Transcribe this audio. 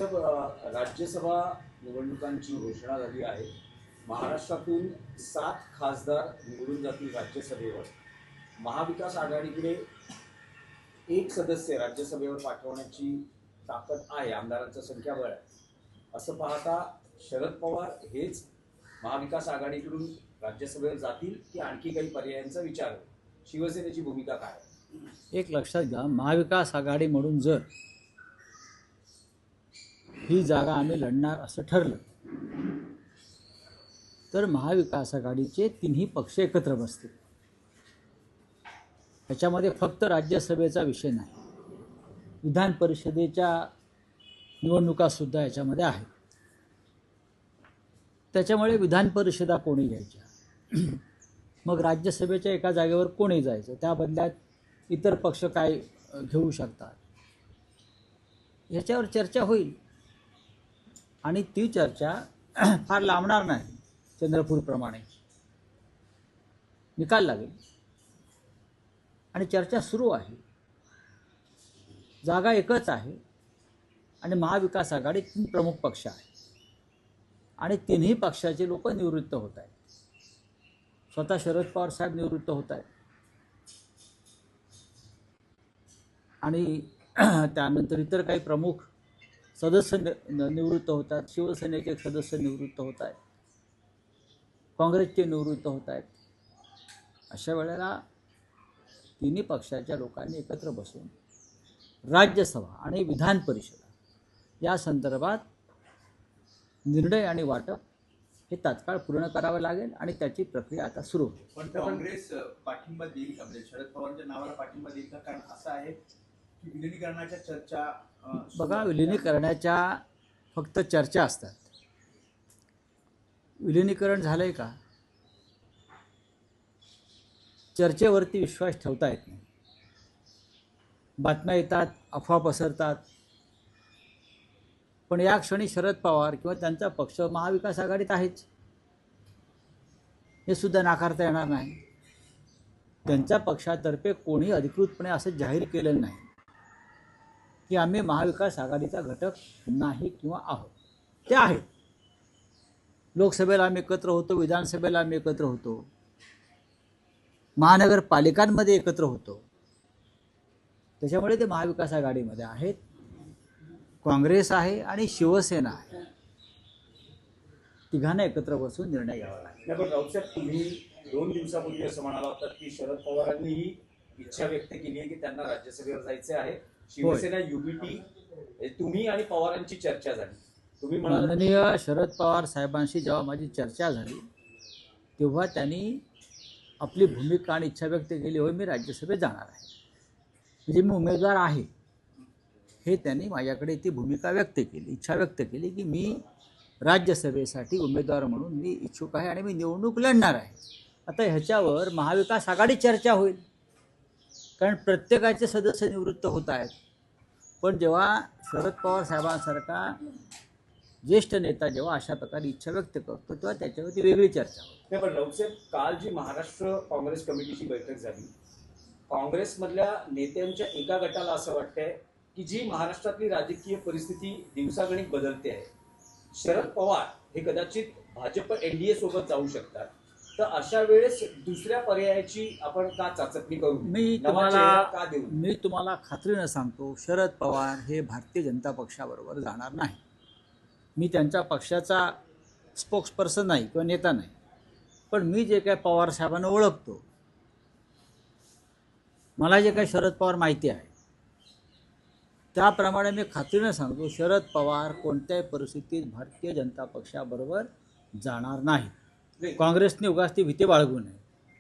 रावसाहेब, राज्यसभा निवडणुकांची घोषणा झाली आहे. महाराष्ट्रातून 7 खासदार निवडून जातील राज्यसभेवर. महाविकास आघाडीकडे एक सदस्य राज्यसभेवर पाठवण्याची ताकद आहे, आमदारांचं संख्याबळ आहे. असं पाहता शरद पवार हेच महाविकास आघाडीकडून राज्यसभेवर जातील की आणखी काही पर्यायांचा विचार होईल? शिवसेनेची भूमिका काय? एक लक्षात घ्या, महाविकास आघाडी म्हणून जर ही जागा आम्ही लढणार असं ठरलं तर महाविकास आघाडीचे तिन्ही पक्ष एकत्र बसतील. त्याच्यामध्ये फक्त राज्यसभेचा विषय नाही, विधान परिषदेच्या निवडणुकासुद्धा याच्यामध्ये आहेत. त्याच्यामुळे विधान परिषदा कोणी घ्यायच्या, मग राज्यसभेच्या एका जागेवर कोणी जायचं, त्या बदल्यात इतर पक्ष काय घेऊ शकतात, याच्यावर चर्चा होईल. आणि ती चर्चा फार लांबणार नाही. चंद्रपूरप्रमाणे निकाल लागेल आणि चर्चा सुरू आहे. जागा एकच आहे आणि महाविकास आघाडी 3 प्रमुख पक्ष आहे आणि तिन्ही पक्षाचे लोक निवृत्त होत आहेत. स्वतः शरद पवार साहेब निवृत्त होत आहेत आणि त्यानंतर इतर काही प्रमुख सदस्य निवृत्त होतात. शिवसेनेचे सदस्य निवृत्त होत आहेत, काँग्रेसचे निवृत्त होत आहेत. अशा वेळेला तिन्ही पक्षाच्या लोकांनी एकत्र बसून राज्यसभा आणि विधान परिषद या संदर्भात निर्णय आणि वाटप हे तात्काळ पूर्ण करावे लागेल आणि त्याची प्रक्रिया आता सुरू होईल. पण काँग्रेस पाठिंबा देईल का? म्हणजे शरद पवारांच्या नावाला पाठिंबा देईल का? कारण असं आहे की विलिनीकरणाच्या चर्चा बघा, विलिनीकरणाच्या फक्त चर्चा असतात. विलिनीकरण झालंय का? चर्चेवरती विश्वास ठेवता येत नाही. बातम्या येतात, अफवा पसरतात, पण या क्षणी शरद पवार किंवा त्यांचा पक्ष महाविकास आघाडीत आहेच, हे सुद्धा नाकारता येणार नाही. त्यांच्या पक्षातर्फे कोणी अधिकृतपणे असं जाहीर केलेलं नाही की आम्ही महाविकास आघाडीचा घटक नाही किंवा आहोत. ते आहेत. लोकसभेला आम्ही एकत्र होतो, विधानसभेला आम्ही एकत्र होतो, महानगरपालिकांमध्ये एकत्र होतो. त्याच्यामुळे ते महाविकास आघाडीमध्ये आहेत. काँग्रेस आहे आणि शिवसेना आहे. तिघांना एकत्र बसून निर्णय घ्यावा लागेल. पण रावसाहेब, तुम्ही 2 दिवसापूर्वी असं म्हणाला होतात की शरद पवारांनी ही इच्छा व्यक्त केली आहे की त्यांना राज्यसभेवर जायचे आहे. शिवसेना युबीटी, तुम्ही आणि पवारांची चर्चा झाली. तुम्ही माननीय शरद पवार साहेबांशी जेव्हा माझी चर्चा झाली तेव्हा त्यांनी आपली भूमिका आणि इच्छा व्यक्त केली, होय मी राज्यसभेत जाणार आहे, म्हणजे मी उमेदवार आहे, हे त्यांनी माझ्याकडे ती भूमिका व्यक्त केली, इच्छा व्यक्त केली की मी राज्यसभेसाठी उमेदवार म्हणून मी इच्छुक आहे आणि मी निवडणूक लढणार आहे. आता ह्याच्यावर महाविकास आघाडी चर्चा होईल, कारण प्रत्येकाचे सदस्य निवृत्त होत आहेत. पण जेव्हा शरद पवार साहेबांसारखा ज्येष्ठ नेता जेव्हा अशा प्रकारे इच्छा व्यक्त करतो तेव्हा त्याच्यावरती वेगळी चर्चा होते. पण रावसाहेब, काल जी महाराष्ट्र काँग्रेस कमिटीची बैठक झाली, काँग्रेसमधल्या नेत्यांच्या एका गटाला असं वाटतंय की जी महाराष्ट्रातली राजकीय परिस्थिती दिवसागणिक बदलते आहे, शरद पवार हे कदाचित भाजप एनडीए सोबत जाऊ शकतात, तर अशा वेळेस दुसऱ्या पर्यायाची आपण का चाचपणी करू? मी तुम्हाला खात्रीनं सांगतो, शरद पवार हे भारतीय जनता पक्षाबरोबर जाणार नाही. मी त्यांच्या पक्षाचा स्पोक्सपर्सन नाही किंवा नेता नाही, पण मी जे काय पवार साहेबांना ओळखतो, मला जे काही शरद पवार माहिती आहे त्याप्रमाणे मी खात्रीनं सांगतो, शरद पवार कोणत्याही परिस्थितीत भारतीय जनता पक्षाबरोबर जाणार नाही. काँग्रेसने उगाच ती भीती बाळगू नये.